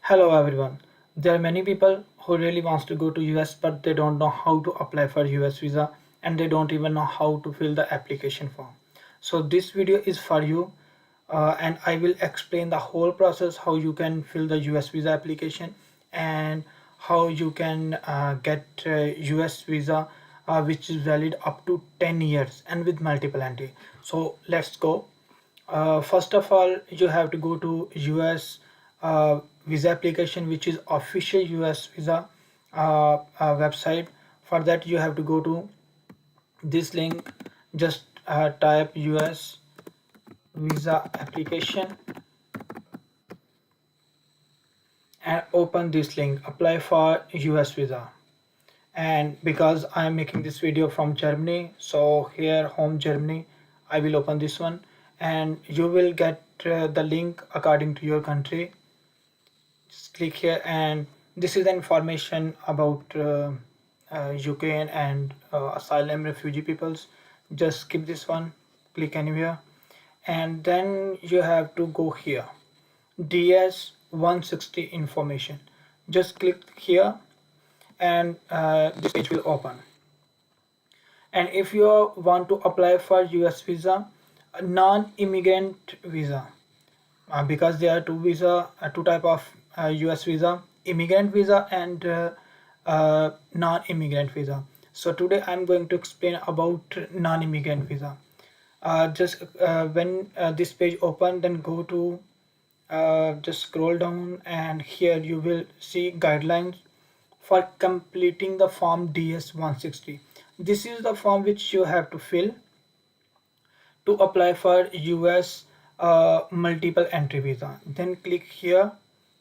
Hello everyone. There are many people who really wants to go to US but they don't know how to apply for US visa and they don't even know how to fill the application form. So this video is for you and I will explain the whole process how you can fill the US visa application and how you can get US visa which is valid up to 10 years and with multiple entry. So let's go. First of all, you have to go to US visa application, which is official US visa website. For that, you have to go to this link. Just type US visa application and open this link. Apply for US visa. And because I am making this video from Germany, so here home Germany, I will open this one and you will get the link according to your country. Just click here and this is the information about UK and asylum refugee peoples. Just skip this one, click anywhere, and then you have to go here, DS 160 information. Just click here and this page will open. And if you want to apply for US visa, a non-immigrant visa, because there are two type of US visa, immigrant visa and non-immigrant visa. So today I'm going to explain about non-immigrant visa. Just when this page open, then go to just scroll down and here you will see guidelines for completing the form DS 160. This is the form which you have to fill to apply for US multiple entry visa. Then click here,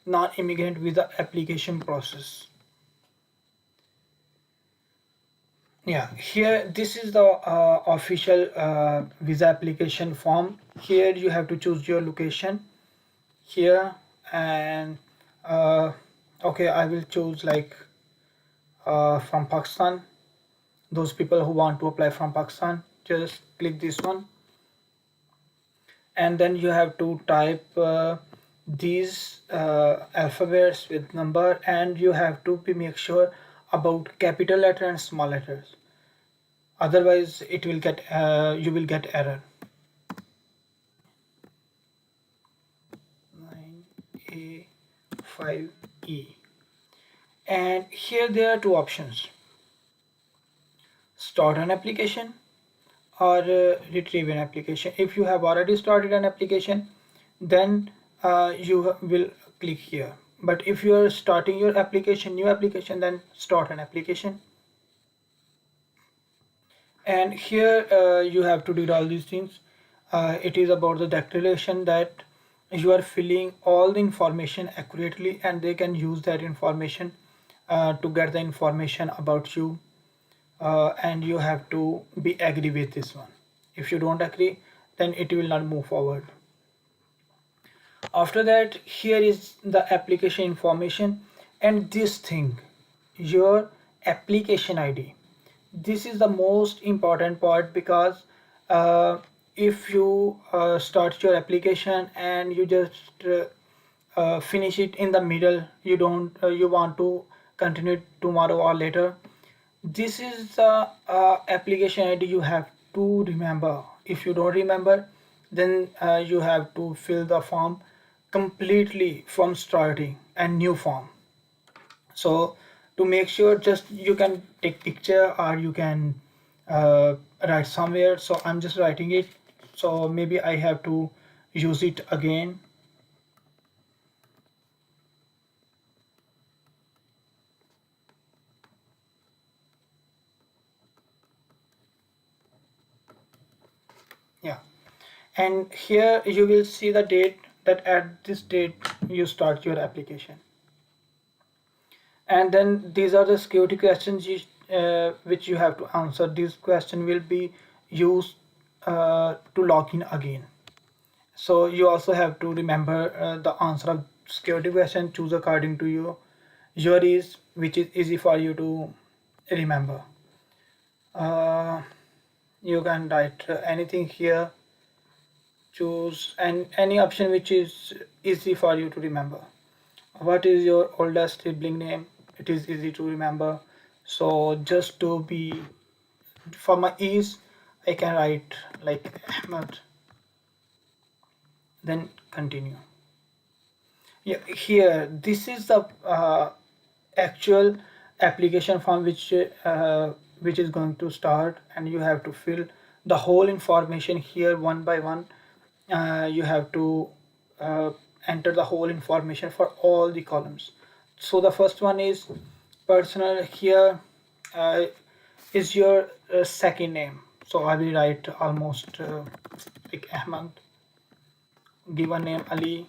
non-immigrant visa application process. Yeah, here this is the official visa application form. Here you have to choose your location here and okay, I will choose like from Pakistan. Those people who want to apply from Pakistan, just click this one and then you have to type these alphabets with number and you have to be make sure about capital letter and small letters, otherwise it will get you will get error. 9A5E, and here there are two options: start an application or retrieve an application. If you have already started an application, then you will click here, but if you are starting your application, new application, then start an application. And here you have to do all these things. It is about the declaration that you are filling all the information accurately and they can use that information to get the information about you, and you have to be agree with this one. If you don't agree, then it will not move forward. After that, here is the application information and this thing, your application ID. This is the most important part because if you start your application and you just finish it in the middle, you don't you want to continue tomorrow or later, this is the application ID you have to remember. If you don't remember, then you have to fill the form completely from starting and new form. So to make sure, just you can take picture or you can write somewhere. So I'm just writing it. So maybe I have to use it again. Yeah. And here you will see the date that at this date you start your application. And then these are the security questions which you have to answer. This question will be used to log in again. So you also have to remember the answer of security question, choose according to your is, which is easy for you to remember. uh, you can write anything here, choose and any option which is easy for you to remember. What is your oldest sibling name? It is easy to remember. So just to be for my ease, I can write like Ahmed, then continue. Yeah, here this is the actual application form which is going to start, and you have to fill the whole information here one by one. You have to uh, enter the whole information for all the columns. So the first one is personal. Here uh, is your second name. So I will write almost like Ahmad. Give a name Ali.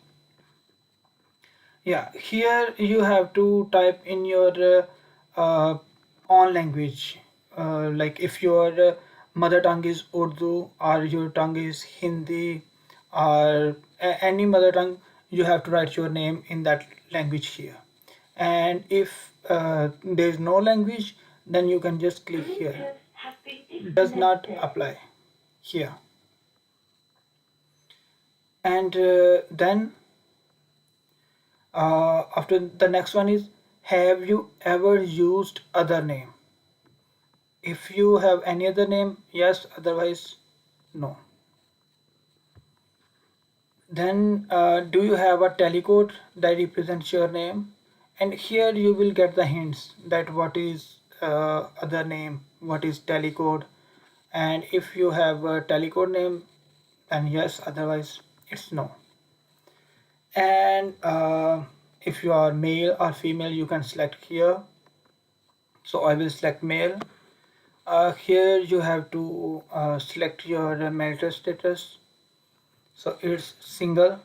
Yeah, here you have to type in your own language. Like if your mother tongue is Urdu or your tongue is Hindi or any mother tongue, you have to write your name in that language here. And if there is no language, then you can just click here. Does not apply here. And then after the next one is, have you ever used other name? If you have any other name, yes, otherwise no. Then do you have a telecode that represents your name? And here you will get the hints that what is other name, what is telecode. And if you have a telecode name, then yes, otherwise it's no. And if you are male or female, you can select here. So I will select male. Here you have to select your marital status. So it's single.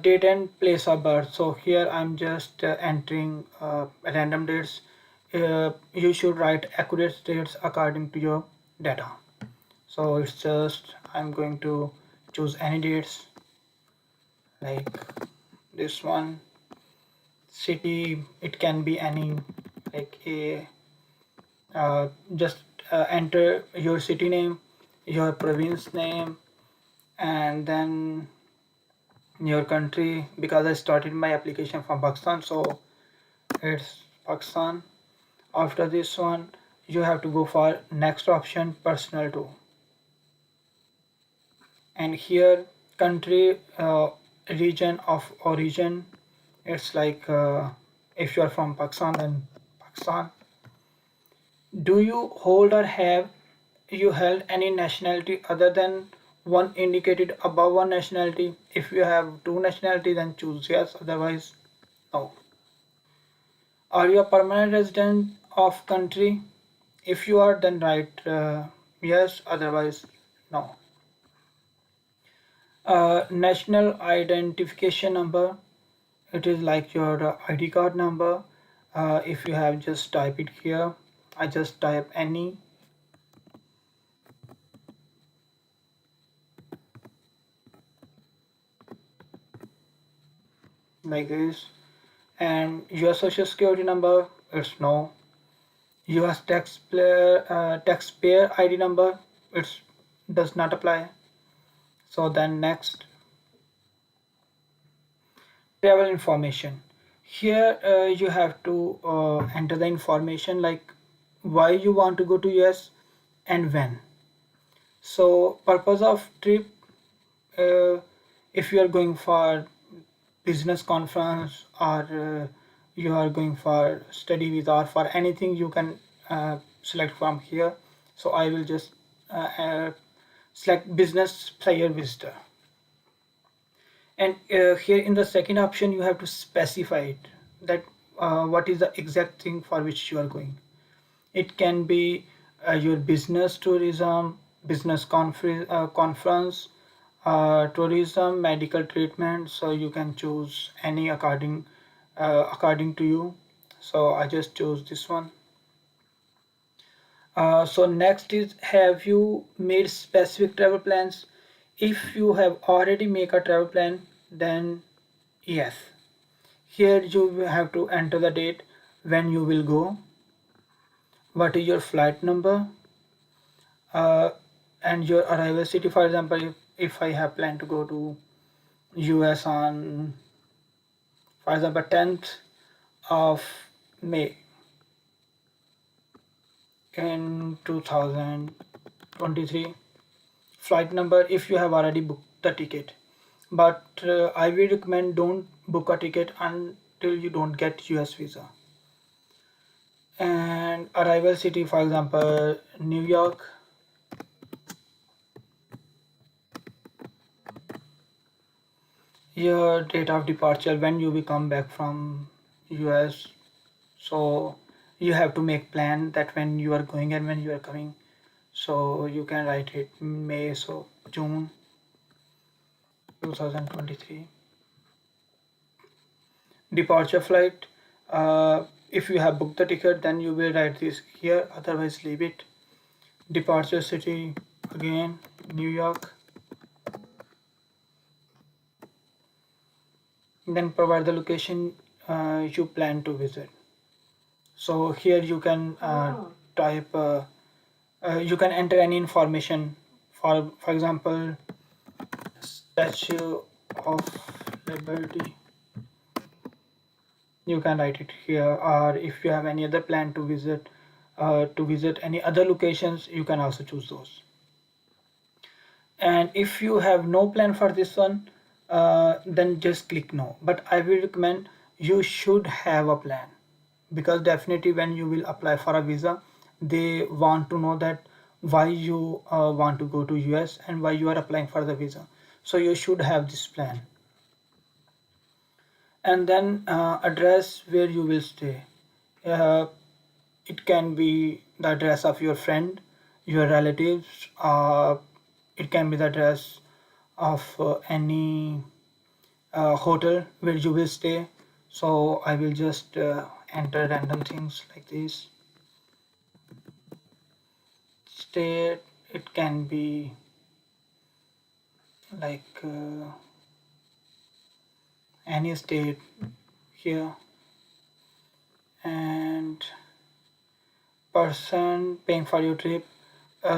Date and place of birth. So here I'm just entering random dates. You should write accurate dates according to your data. So it's just I'm going to choose any dates like this one. City, it can be any, like a just enter your city name, your province name, and then your country. Because I started my application from Pakistan, so it's Pakistan. After this one, you have to go for next option, personal too. And here country, region of origin, it's like if you are from Pakistan, then Pakistan. Do you hold or have you held any nationality other than one indicated above one nationality? If you have two nationality, then choose yes, otherwise no. Are you a permanent resident of country? If you are, then write yes, otherwise no. National identification number, it is like your ID card number. If you have, just type it here. I just type any. Like this. And your social security number, it's no. US taxpayer ID number, it does not apply. So then next, travel information. Here you have to enter the information like why you want to go to US and when. So purpose of trip, uh, if you are going for business conference or you are going for study visa or for anything, you can select from here. So I will just select business player visitor. And here in the second option, you have to specify it that what is the exact thing for which you are going. It can be your business tourism, business conference, tourism, medical treatment. So you can choose any according to you. So I just chose this one. So next is, have you made specific travel plans? If you have already make a travel plan, then yes. Here you will have to enter the date when you will go, what is your flight number, uh, and your arrival city. For example, if I have planned to go to US on For example, 10th of May in 2023. Flight number if you have already booked the ticket. But I will recommend don't book a ticket until you don't get US visa. And arrival city, for example, New York. Your date of departure when you will come back from US. So you have to make plan that when you are going and when you are coming. So you can write it May, so June 2023. Departure flight. If you have booked the ticket, then you will write this here, otherwise leave it. Departure city, again New York. Then provide the location you plan to visit. So here you can type you can enter any information. For example, Statue of Liberty, you can write it here. Or if you have any other plan to visit any other locations, you can also choose those. And if you have no plan for this one, then just click no. But I will recommend you should have a plan, because definitely when you will apply for a visa, they want to know that why you want to go to US and why you are applying for the visa. So you should have this plan. And then address where you will stay. uh, it can be the address of your friend, your relatives, it can be the address of any hotel where you will stay. So I will just enter random things like this. State, it can be like any state here. And person paying for your trip,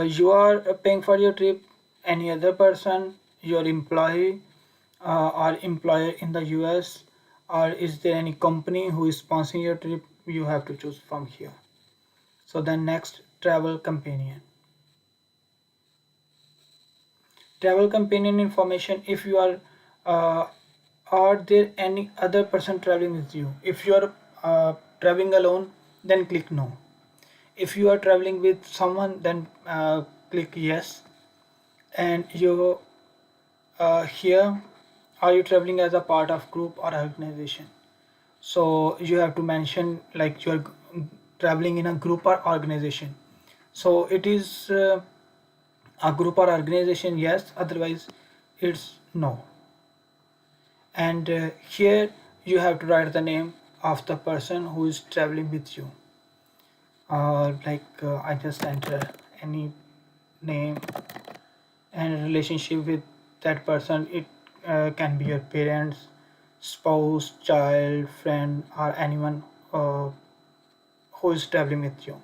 you are paying for your trip, any other person, your employee or employer in the US, or is there any company who is sponsoring your trip, you have to choose from here. So then next, travel companion. Travel companion information, if you are there any other person traveling with you? If you are traveling alone, then click no. If you are traveling with someone, then click yes. And you here, are you traveling as a part of group or organization? So you have to mention like you're traveling in a group or organization. So it is a group or organization, yes, otherwise it's no. And here you have to write the name of the person who is traveling with you. I just enter any name and relationship with that person. It can be your parents, spouse, child, friend, or anyone who is traveling with you.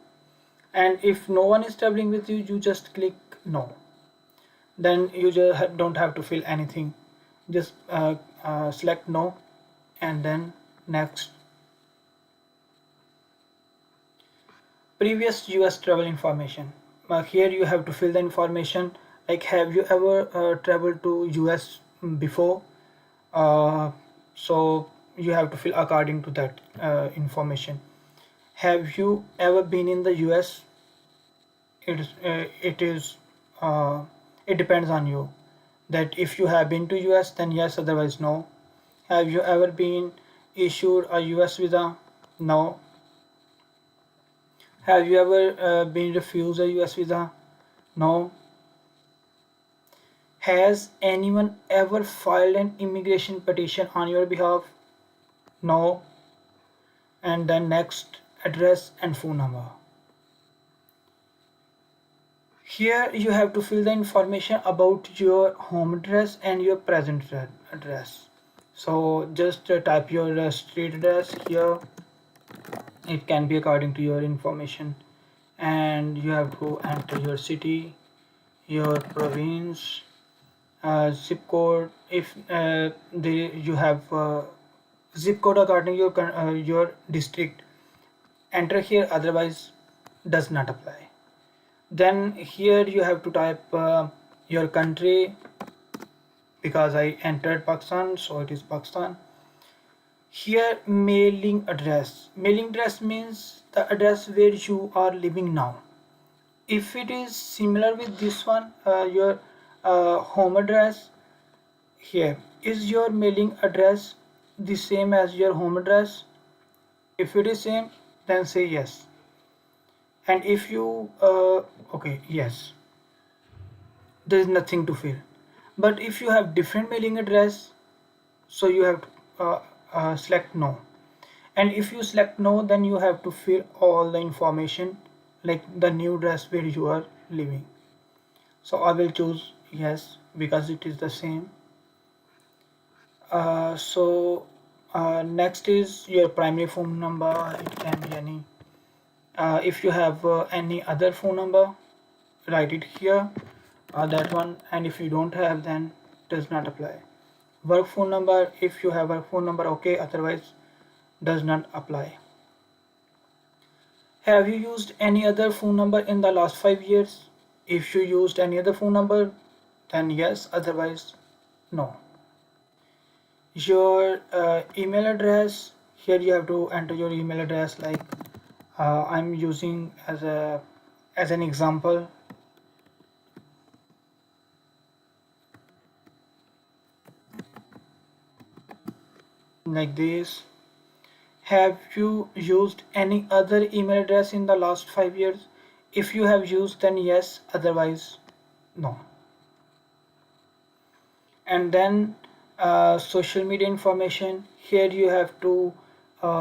And if no one is traveling with you, you just click no. Then you just don't have to fill anything. Just select no and then next. Previous US travel information. Here you have to fill the information like have you ever traveled to US before. uh, so you have to fill according to that information. Have you ever been in the US? It is it depends on you, that if you have been to US then yes, otherwise no. Have you ever been issued a US visa? No. Have you ever been refused a US visa? No. Has anyone ever filed an immigration petition on your behalf? No. And then next, address and phone number. Here you have to fill the information about your home address and your present address. So just type your street address here. It can be according to your information, and you have to enter your city, your province, zip code. If you have zip code according to your district, enter here, otherwise does not apply. Then here you have to type your country, because I entered Pakistan, so it is Pakistan. Here mailing address means the address where you are living now. If it is similar with this one, your home address, here is your mailing address the same as your home address. If it is same, then say yes. And if you okay, yes, there is nothing to fill. But if you have different mailing address, so you have to select no. And if you select no, then you have to fill all the information, like the new address where you are living. So I will choose yes because it is the same. Next is your primary phone number. It can be any. If you have any other phone number, write it here, that one. And if you don't have, then does not apply. Work phone number, if you have a phone number, okay, otherwise does not apply. Have you used any other phone number in the last 5 years? If you used any other phone number, then yes, otherwise no. Your email address, here you have to enter your email address, like I'm using as an example, like this. Have you used any other email address in the last 5 years? If you have used, then yes, otherwise no. And then social media information, here you have to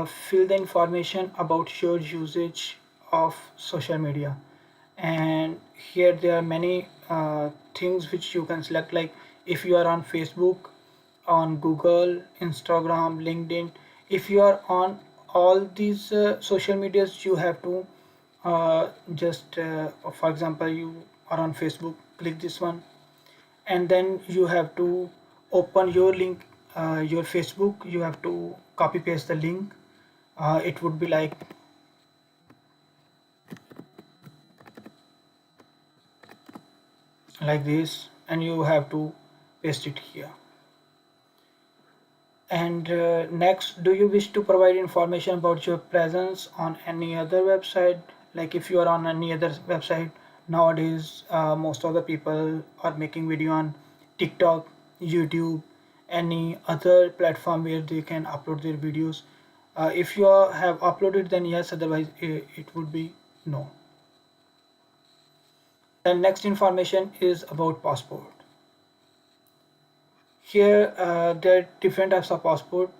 fill the information about your usage of social media. And here there are many things which you can select, like if you are on Facebook, on Google, Instagram, LinkedIn. If you are on all these social medias, you have to just for example, you are on Facebook, click this one, and then you have to open your link, your Facebook. You have to copy paste the link. It would be like this, and you have to paste it here. And next, do you wish to provide information about your presence on any other website? Like if you are on any other website, nowadays most of the people are making video on TikTok, YouTube, any other platform where they can upload their videos. If you have uploaded, then yes, otherwise it would be no. And next information is about passport. Here there are different types of passport.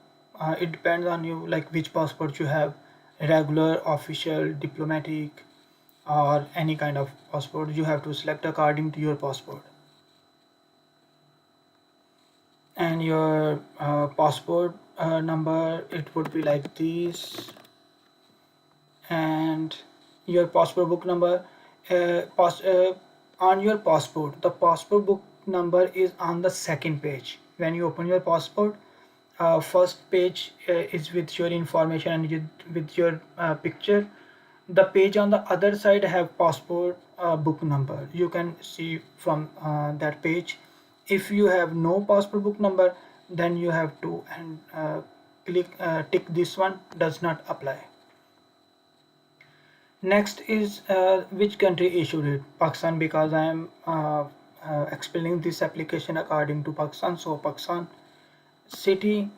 It depends on you, like which passport you have, regular, official, diplomatic, or any kind of passport. You have to select according to your passport. And your passport number, it would be like this. And your passport book number, on your passport, the passport book number is on the second page. When you open your passport, first page is with your information and with your picture. The page on the other side have passport book number. You can see from that page. If you have no passport book number, then you have to and tick this one, does not apply. Next is which country issued it? Pakistan, because I am explaining this application according to Pakistan. So Pakistan. City,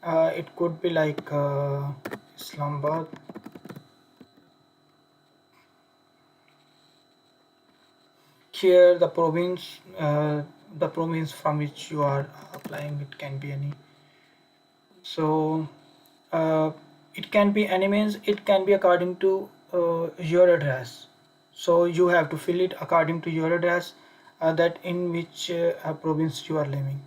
it could be like Islamabad. Here the province from which you are applying, it can be any. So uh, it can be any means, it can be according to your address. So you have to fill it according to your address, that in which province you are living.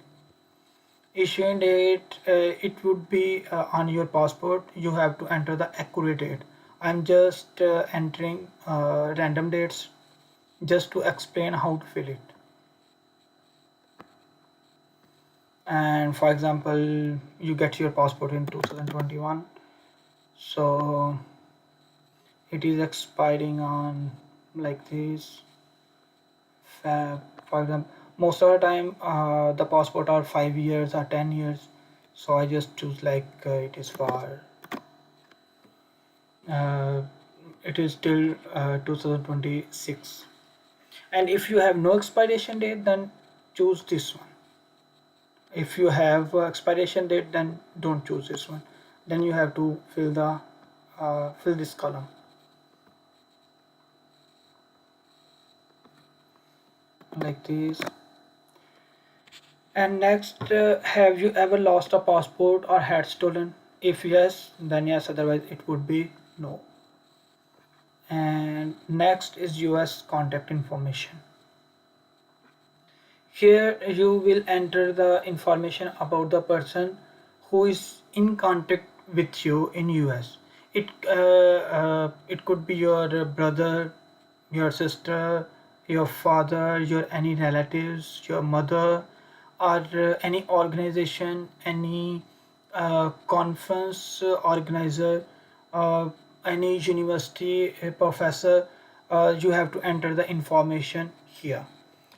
Issuing date, it would be on your passport. You have to enter the accurate date. I'm just entering random dates just to explain how to fill it. And for example, you get your passport in 2021, so it is expiring on like this Feb. For example, most of the time the passport are 5 years or 10 years, so I just choose like it is for uh, it is till 2026. And if you have no expiration date, then choose this one. If you have expiration date, then don't choose this one. Then you have to fill this column like this. And next, have you ever lost a passport or had stolen? If yes, then yes, otherwise it would be no. And next is US contact information. Here you will enter the information about the person who is in contact with you in US. It could be your brother, your sister, your father, your any relatives, your mother, or any organization, any conference organizer, uh, any university professor. You have to enter the information here.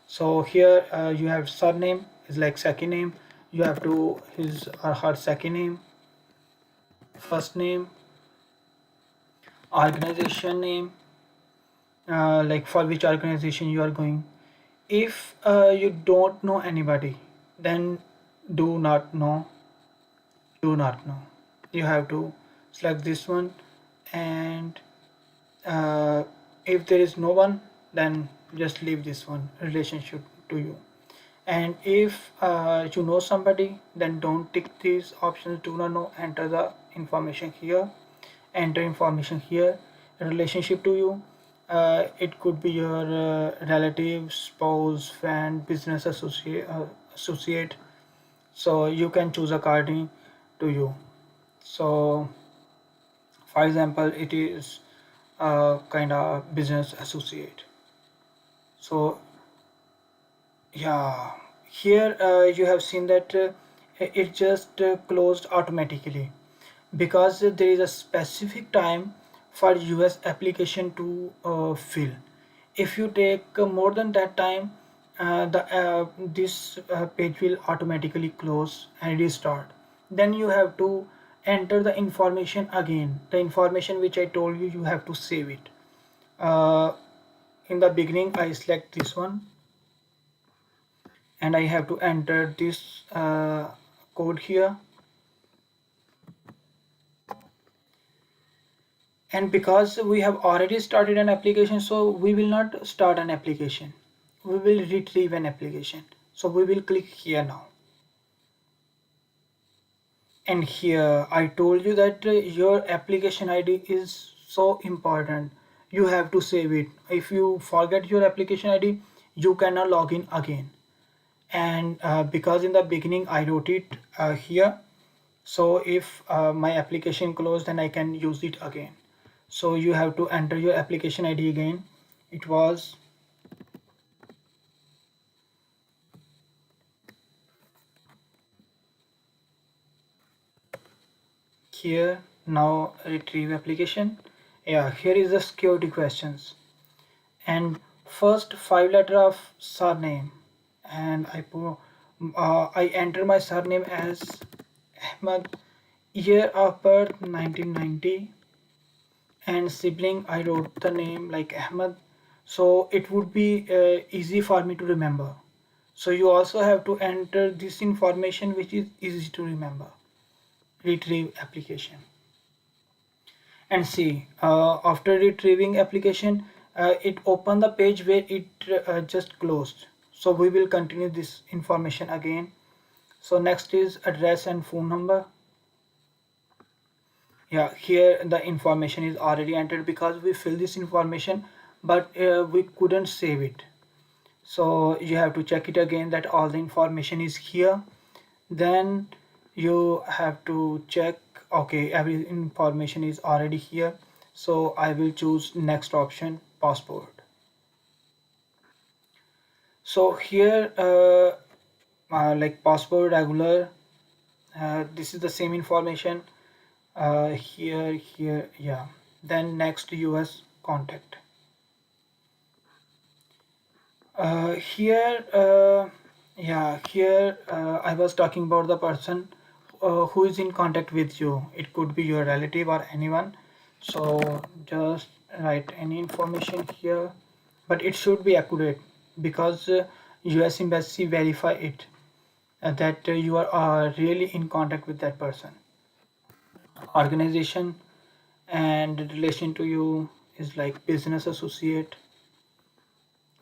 So here you have surname is like second name. You have to his or her second name, first name, organization name, like for which organization you are going. If you don't know anybody, then do not know. Do not know. You have to select this one, and uh, if there is no one, then just leave this one relationship to you. And if you know somebody, then don't tick these options. Do not know, enter the information here, enter information here. Relationship to you, it could be your relative, spouse, friend, business associate, so you can choose according to you. So for example, it is kind of business associate. So yeah, here you have seen that it just closed automatically because there is a specific time for US application to fill. If you take more than that time, the this page will automatically close and restart. Then you have to enter the information again. The information which I told you, you have to save it. Uh, in the beginning, I select this one and I have to enter this code here. And because we have already started an application, so we will not start an application, we will retrieve an application. So we will click here now. And here I told you that your application ID is so important, you have to save it. If you forget your application ID, you cannot log in again. And because in the beginning I wrote it here, so if my application closed, then I can use it again. So you have to enter your application ID again. It was here. Now retrieve application. Yeah, here is the security questions. And first 5 letter of surname, and I enter my surname as Ahmed, year of birth 1990, and sibling I wrote the name like Ahmed, so it would be easy for me to remember. So you also have to enter this information which is easy to remember. Retrieve application. And see, after retrieving application, it opened the page where it just closed. So we will continue this information again. So next is address and phone number. Yeah, here the information is already entered because we fill this information, but we couldn't save it. So you have to check it again that all the information is here. Then you have to check, okay, every information is already here. So I will choose next option, passport. So here like passport regular. This is the same information. Here, yeah. Then next, US contact. Here, yeah, here I was talking about the person who is in contact with you. It could be your relative or anyone. So just write any information here, but it should be accurate because US Embassy verify it that you are really in contact with that person. Organization and relation to you is like business associate.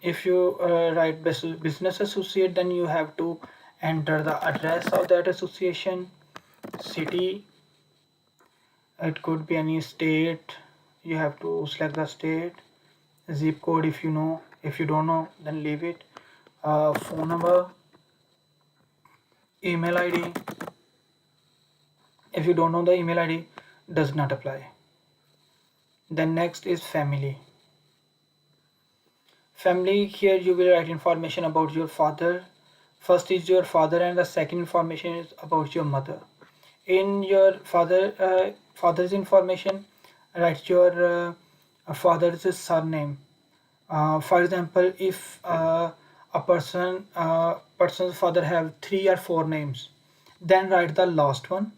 If you write business associate, then you have to enter the address of that association, city. It could be any state. You have to select the state, zip code if you know. If you don't know, then leave it. Phone number, email ID. If you don't know the email ID, does not apply. Then next is family. Family, here you will write information about your father. First is your father, and the second information is about your mother. In your father's information, write your father's surname. For example, if a person's father have 3 or 4 names, then write the last one.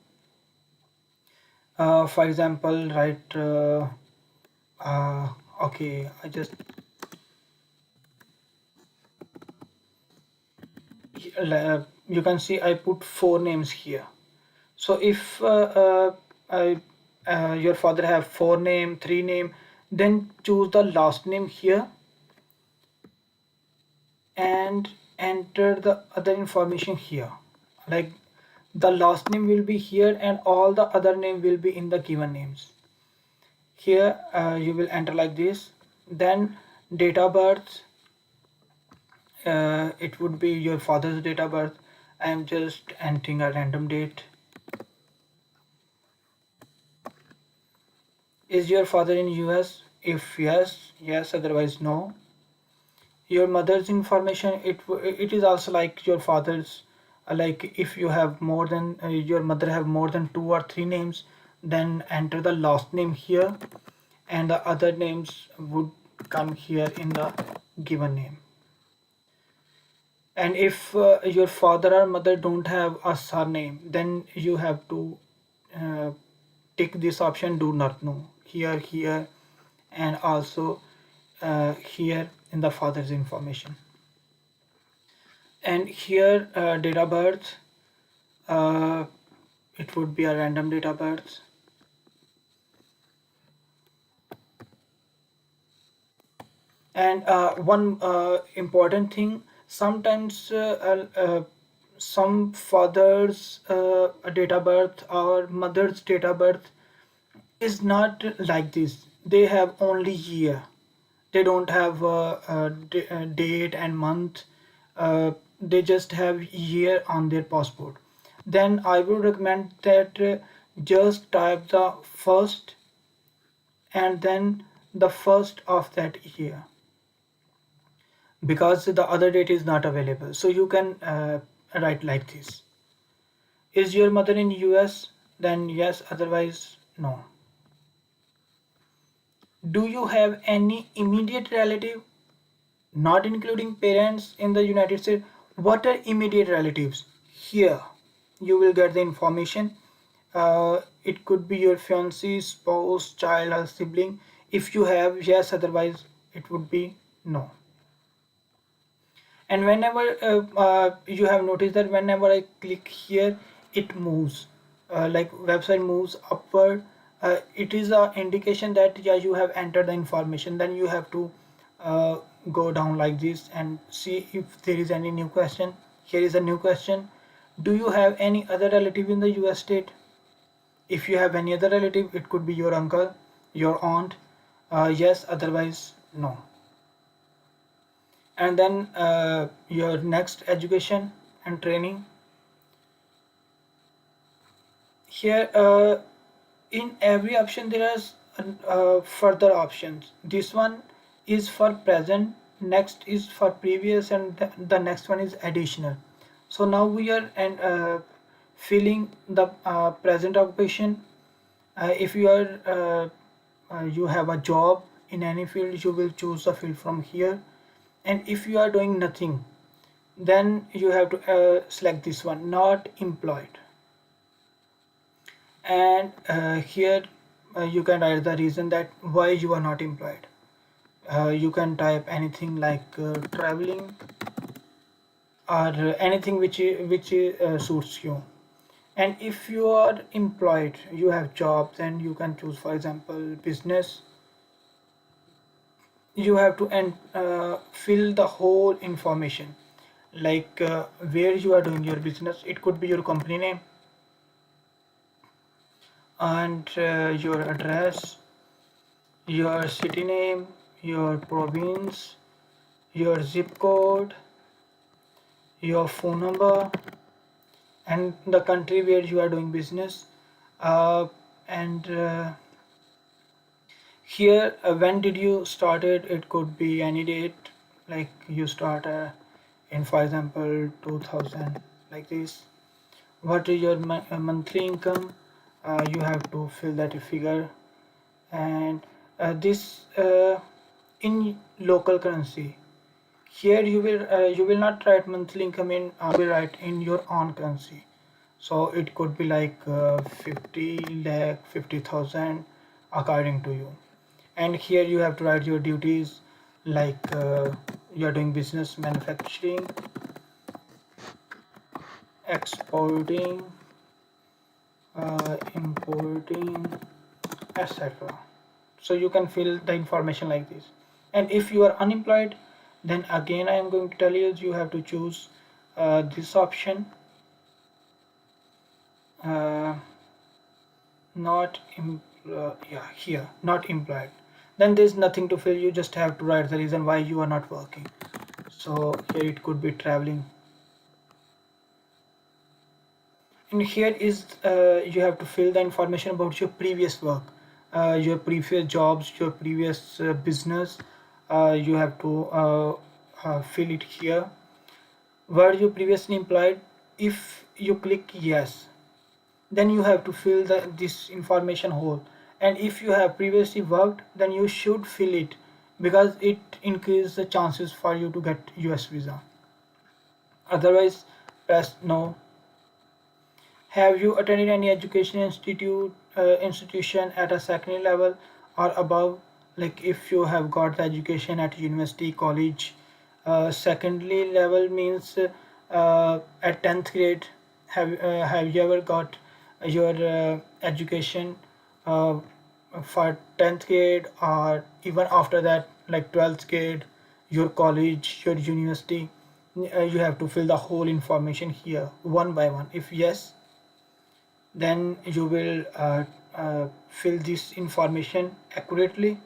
For example, write uh, okay, I just you can see I put 4 names here. So if your father have 4 name, 3 name, then choose the last name here and enter the other information here. Like the last name will be here and all the other name will be in the given names. Here you will enter like this. Then date of birth, it would be your father's date of birth. I am just entering a random date. Is your father in US? If yes, yes, otherwise no. Your mother's information, it is also like your father's. Like if you have more than your mother have more than 2 or 3 names, then enter the last name here, and the other names would come here in the given name. And if your father or mother don't have a surname, then you have to uh, tick this option do not know here, and also here in the father's information. And here date of birth, uh, it would be a random date of birth. And one important thing, sometimes some father's date of birth or mother's date of birth is not like this. They have only year. They don't have a date and month. They just have year on their passport. Then I would recommend that just type the first and then the first of that year, because the other date is not available. So you can write like this. Is your mother in US? Then yes, otherwise no. Do you have any immediate relative, not including parents, in the United States? What are immediate relatives? Here you will get the information. It could be your fiancé, spouse, child, or sibling. If you have, yes, otherwise it would be no. And whenever you have noticed that whenever I click here, it moves, like website moves upward. It is a indication that yeah, you have entered the information. Then you have to uh, go down like this and see if there is any new question. Here is a new question. Do you have any other relative in the US state? If you have any other relative, it could be your uncle, your aunt. Yes, otherwise no. And then your next education and training. Here in every option there is further options. This one is for present, next is for previous, and the next one is additional. So now we are and filling the present occupation. If you are you have a job in any field, you will choose the field from here. And if you are doing nothing, then you have to select this one, not employed. And here you can write the reason that why you are not employed. You can type anything like traveling, or anything which suits you. And if you are employed, you have jobs, and you can choose, for example, business. You have to fill the whole information, like where you are doing your business. It could be your company name, and your address, your city name, your province, your zip code, your phone number, and the country where you are doing business. And Here, when did you started? It could be any date, like you start in, for example, 2000, like this. What is your monthly income? You have to fill that figure, and this in local currency. Here you will not write monthly income in, you will write in your own currency. So it could be like 50 lakh, 50,000 according to you. And here you have to write your duties, like you are doing business, manufacturing, exporting, importing, etc. So you can fill the information like this. And if you are unemployed, then again I am going to tell you, you have to choose this option, uh, not yeah, here, not employed. Then there's nothing to fill, you just have to write the reason why you are not working. So here it could be traveling. And here is you have to fill the information about your previous work, your previous jobs, your previous business. You have to fill it here. Were you previously employed? If you click yes, then you have to fill this information whole. And if you have previously worked, then you should fill it, because it increases the chances for you to get US visa. Otherwise, press no. Have you attended any education institution at a secondary level or above? Like if you have got the education at university, college, secondary level means at 10th grade. Have you ever got your education uh, for 10th grade, or even after that, like 12th grade, your college, your university? You have to fill the whole information here one by one. If yes, then you will fill this information accurately.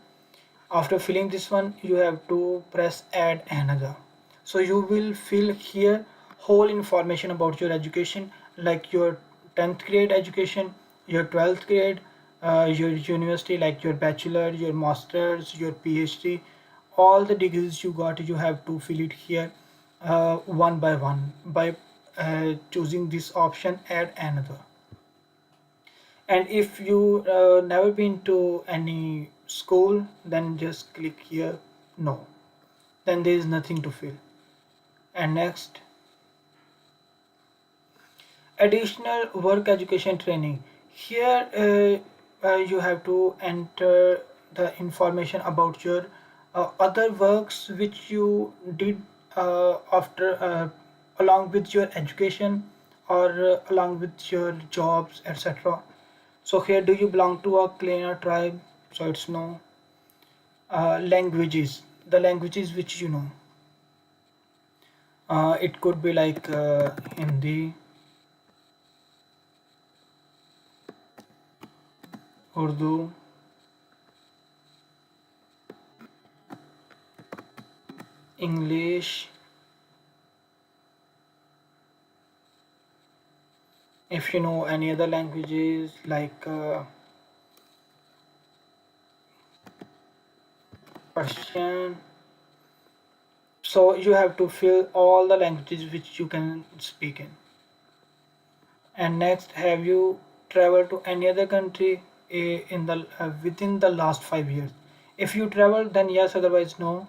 After filling this one, you have to press add another. So you will fill here whole information about your education, like your 10th grade education, your 12th grade, your university, like your bachelor, your masters, your PhD, all the degrees you got, you have to fill it here one by one by choosing this option, add another. And if you never been to any school, then just click here no. Then there is nothing to fill. And next, additional work education training. Here you have to enter the information about your other works which you did after along with your education, or along with your jobs, etc. So here, do you belong to a clan or tribe? So it's no. Languages, the languages which you know. It could be like Hindi, Urdu, English. If you know any other languages like Persian, So you have to fill all the languages which you can speak in. And next, have you traveled to any other country in the within the last 5 years? If you travel, then yes, otherwise no.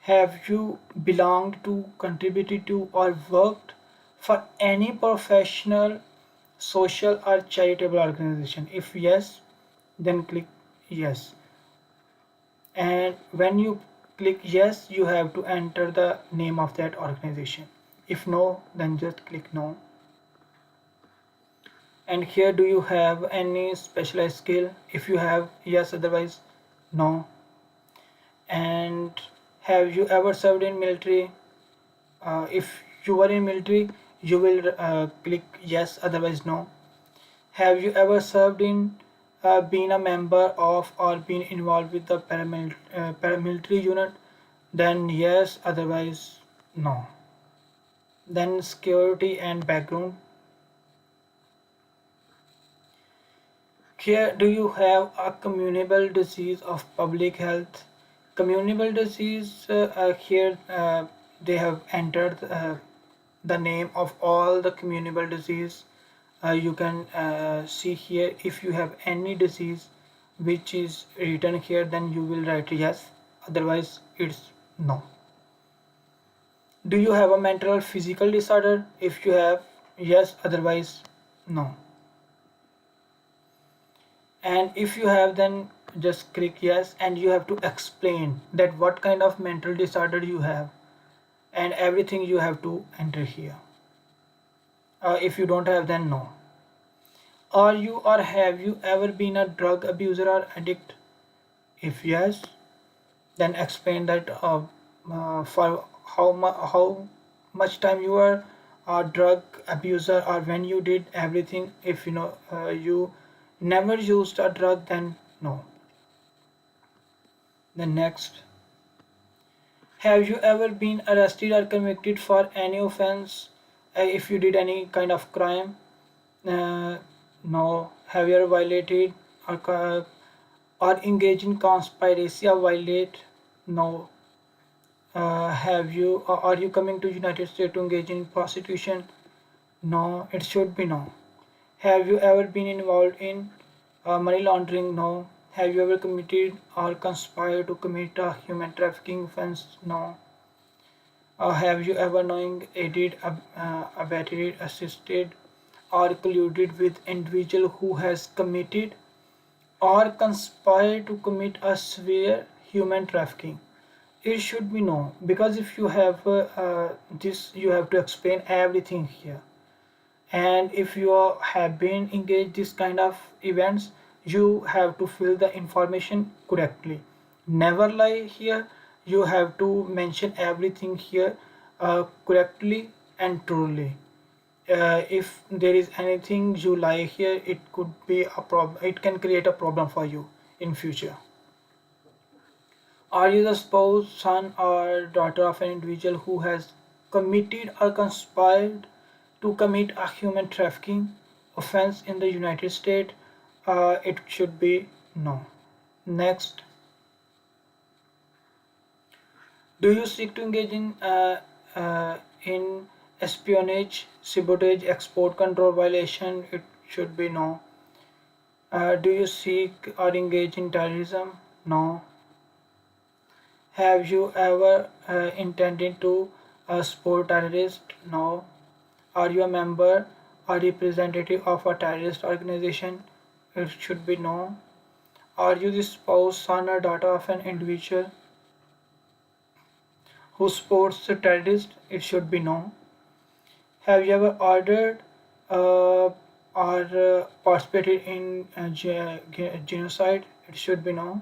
Have you belonged to, contributed to, or worked for any professional, social, or charitable organization? If yes, then click yes. And when you click yes, you have to enter the name of that organization. If no, then just click no. And here, do you have any specialized skill? If you have, yes, otherwise no. And have you ever served in military? If you were in military, you will click yes, otherwise no. Have you ever served in, been a member of, or been involved with the paramilitary unit? Then yes, otherwise no. Then security and background. Here, do you have a communicable disease of public health? Communicable disease, here they have entered the name of all the communicable disease. You can see here, if you have any disease which is written here, then you will write yes, otherwise it's no. Do you have a mental or physical disorder? If you have, yes, otherwise no. And if you have, then just click yes, and you have to explain that what kind of mental disorder you have, and everything you have to enter here. If you don't have, then no. Are you, or have you ever been a drug abuser or addict? If yes, then explain that for how much time you were a drug abuser, or when you did everything. If you never used a drug, then no. Then next, have you ever been arrested or convicted for any offense? If you did any kind of crime, uh, no. Have you ever violated, or engaged in conspiracy or violate? No. Have you, or are you coming to United States to engage in prostitution? No. It should be no. Have you ever been involved in money laundering? No. Have you ever committed or conspired to commit a human trafficking offense? No. Have you ever knowing, aided, abetted, assisted, or colluded with individual who has committed or conspired to commit a severe human trafficking? It should be no, because if you have this, you have to explain everything here. And if you have been engaged this kind of events, you have to fill the information correctly. Never lie here. You have to mention everything here correctly and truly. If there is anything you lie here, it could be a problem, it can create a problem for you in future. Are you the spouse, son, or daughter of an individual who has committed or conspired to commit a human trafficking offense in the United States? It should be no. Next, do you seek to engage in espionage, sabotage, export control violation? It should be no. Do you seek or engage in terrorism? No. Have you ever intended to support terrorist? No. Are you a member or representative of a terrorist organization? It should be no. Are you the spouse, son, or daughter of an individual who supports the terrorist? It should be no. Have you ever ordered or participated in genocide? It should be no.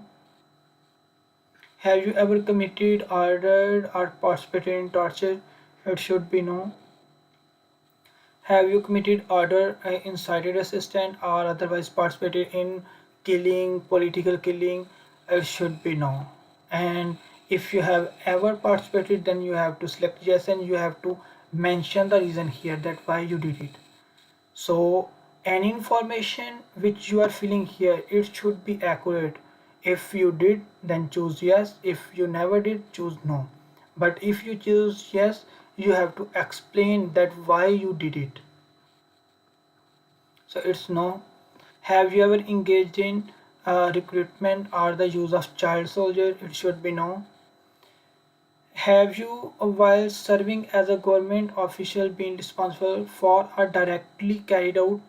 Have you ever committed, ordered, or participated in torture? It should be no. Have you committed, ordered, incited, assistant, or otherwise participated in killing, political killing? It should be no. And if you have ever participated, then you have to select yes, and you have to mention the reason here that why you did it. So any information which you are filling here, it should be accurate. If you did, then choose yes. If you never did, choose no. But if you choose yes, you have to explain that why you did it. So it's no. Have you ever engaged in recruitment or the use of child soldier? It should be no. Have you, while serving as a government official, been responsible for or directly carried out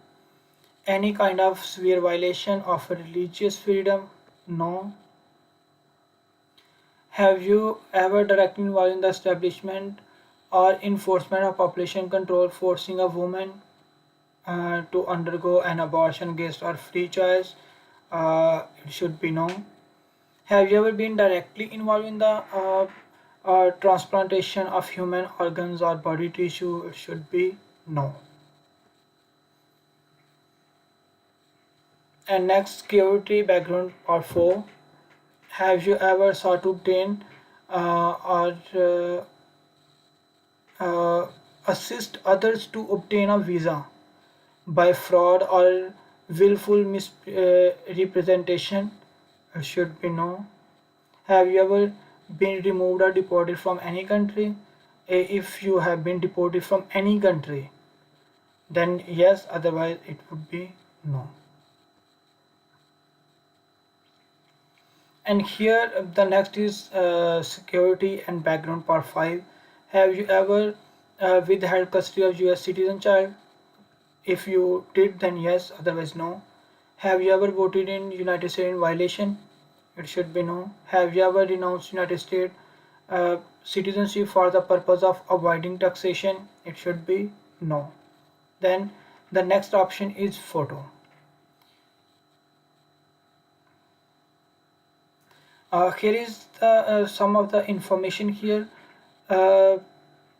any kind of severe violation of religious freedom? No. Have you ever directly involved in the establishment or enforcement of population control, forcing a woman to undergo an abortion against her free choice? It should be no. Have you ever been directly involved in the transplantation of human organs or body tissue? It should be no. And next, security background part 4. Have you ever sought to obtain or assist others to obtain a visa by fraud or willful misrepresentation? It should be no. Have you ever been removed or deported from any country? If you have been deported from any country, then yes, otherwise it would be no. And here the next is security and background part 5. Have you ever withheld custody of US citizen child? If you did, then yes, otherwise no. Have you ever voted in United States in violation? It should be no. Have you ever renounced United States citizenship for the purpose of avoiding taxation? It should be no. Then the next option is photo. Here is some of the information here. Uh,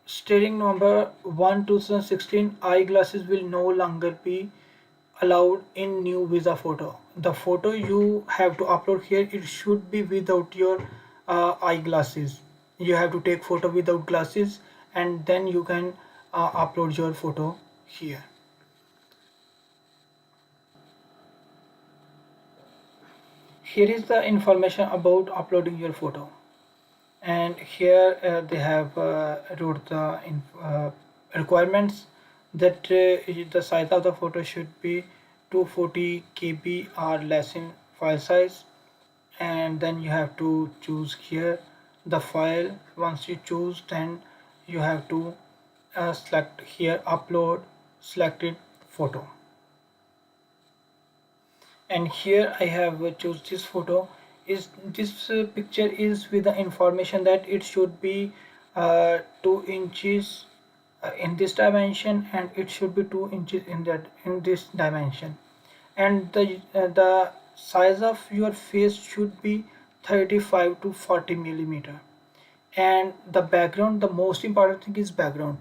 Steering number 1 2016, eyeglasses will no longer be allowed in new visa photo. The photo you have to upload here, it should be without your eyeglasses. You have to take photo without glasses and then you can upload your photo here. Here is the information about uploading your photo, and here they have wrote the requirements that the size of the photo should be 240 KB or less in file size, and then you have to choose here the file. Once you choose, then you have to select here upload selected photo, and here I have choose this photo. Is this picture is with the information that it should be 2 inches in this dimension, and it should be 2 inches in this dimension, and the size of your face should be 35 to 40 millimeter. And the background, the most important thing is background.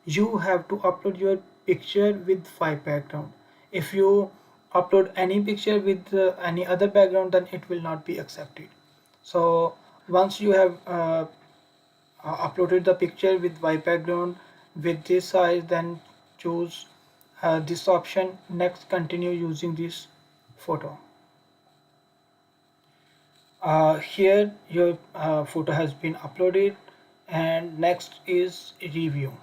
You have to upload your picture with 5 background. If you upload any picture with any other background, then it will not be accepted. So once you have uploaded the picture with white background with this size, then choose this option. Next, continue using this photo. Here your photo has been uploaded, and next is review.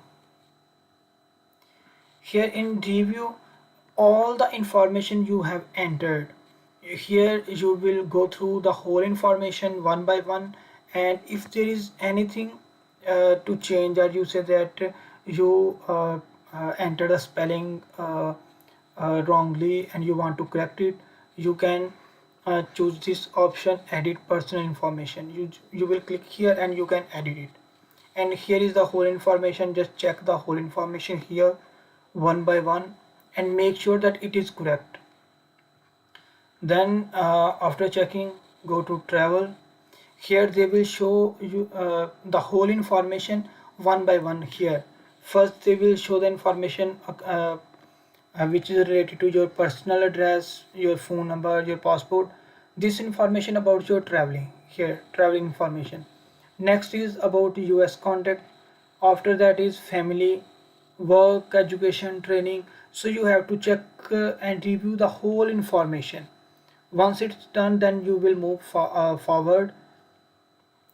Here in review, all the information you have entered, here you will go through the whole information one by one, and if there is anything to change, or you say that you entered a spelling wrongly and you want to correct it, you can choose this option edit personal information. You will click here and you can edit it, and here is the whole information. Just check the whole information here one by one and make sure that it is correct. Then after checking, go to travel. Here they will show you the whole information one by one. Here first they will show the information which is related to your personal address, your phone number, your passport. This information about your traveling, here traveling information. Next is about US contact. After that is family, work, education, training. So you have to check and review the whole information Once it's done, then you will move forward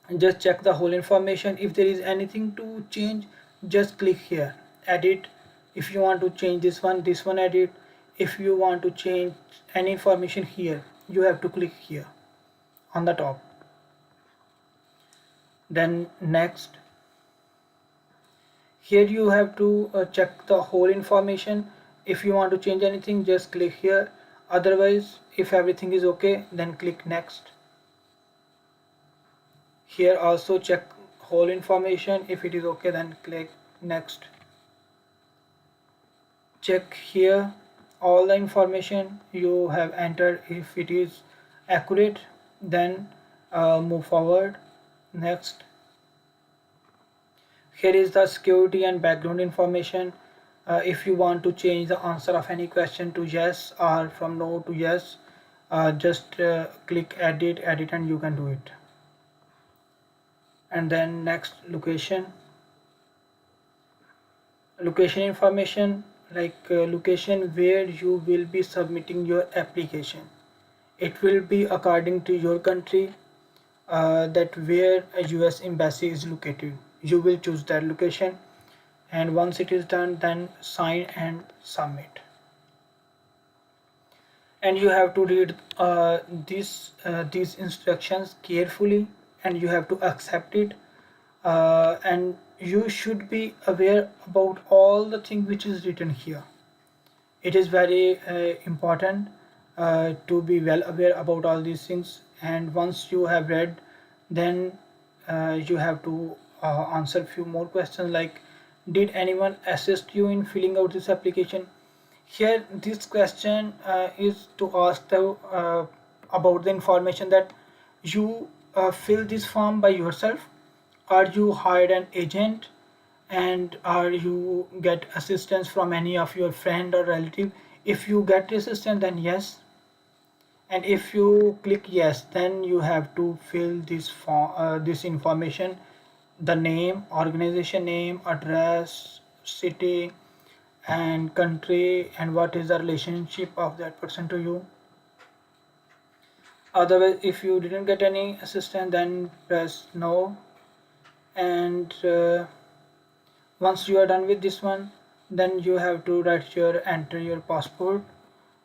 and just check the whole information. If there is anything to change, just click here, edit. If you want to change this one edit. If you want to change any information here, you have to click here on the top. Then next, here you have to check the whole information. If you want to change anything, just click here. Otherwise, if everything is okay, then click next. Here also check whole information. If it is okay, then click next. Check here all the information you have entered. If it is accurate, then move forward. Next. Here is the security and background information. If you want to change the answer of any question to yes or from no to yes, just click edit and you can do it. And then next, location information, like location where you will be submitting your application. It will be according to your country, that where a US embassy is located. You will choose that location, and once it is done, then sign and submit. And you have to read these instructions carefully, and you have to accept it, and you should be aware about all the things which is written here. It is very important to be well aware about all these things. And once you have read, then you have to answer few more questions, like, did anyone assist you in filling out this application? Here this question is to ask about the information that you fill this form by yourself, or you hired an agent, and are you get assistance from any of your friend or relative. If you get assistance, then yes. And if you click yes, then you have to fill this form, this information: the name, organization name, address, city and country, and what is the relationship of that person to you. Otherwise, if you didn't get any assistance, then press no. And once you are done with this one, then you have to enter your passport,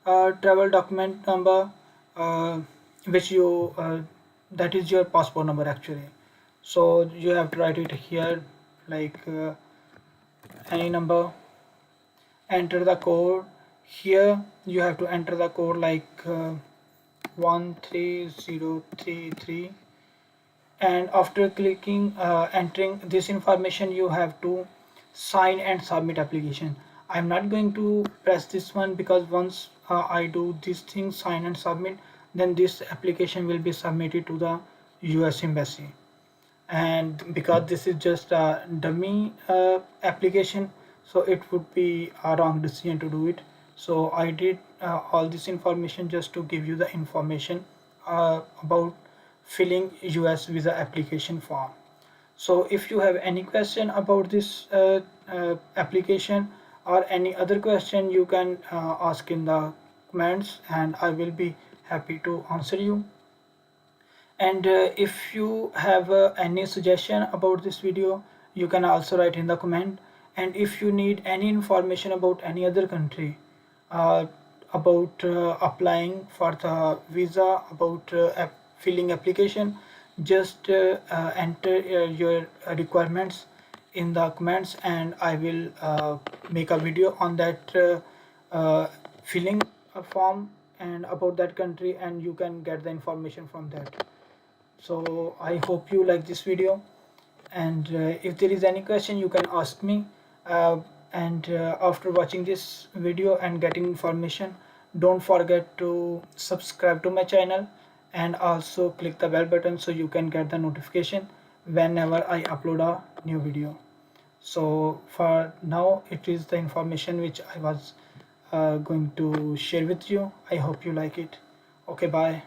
travel document number, which you that is your passport number actually. So you have to write it here, like any number. Enter the code. Here you have to enter the code, like 13033. And after clicking entering this information, you have to sign and submit application. I'm not going to press this one, because once I do this thing, sign and submit, then this application will be submitted to the US embassy. And because this is just a dummy application, so it would be a wrong decision to do it. So I did all this information just to give you the information about filling US visa application form. So if you have any question about this application, or any other question, you can ask in the comments, and I will be happy to answer you. And if you have any suggestion about this video, you can also write in the comment. And if you need any information about any other country, uh, about applying for the visa, about filling application, just enter your requirements in the comments, and I will make a video on that filling a form and about that country, and you can get the information from that. So I hope you like this video, and if there is any question, you can ask me. And after watching this video and getting information, don't forget to subscribe to my channel, and also click the bell button so you can get the notification whenever I upload a new video. So for now, it is the information which I was going to share with you. I hope you like it. Okay, bye.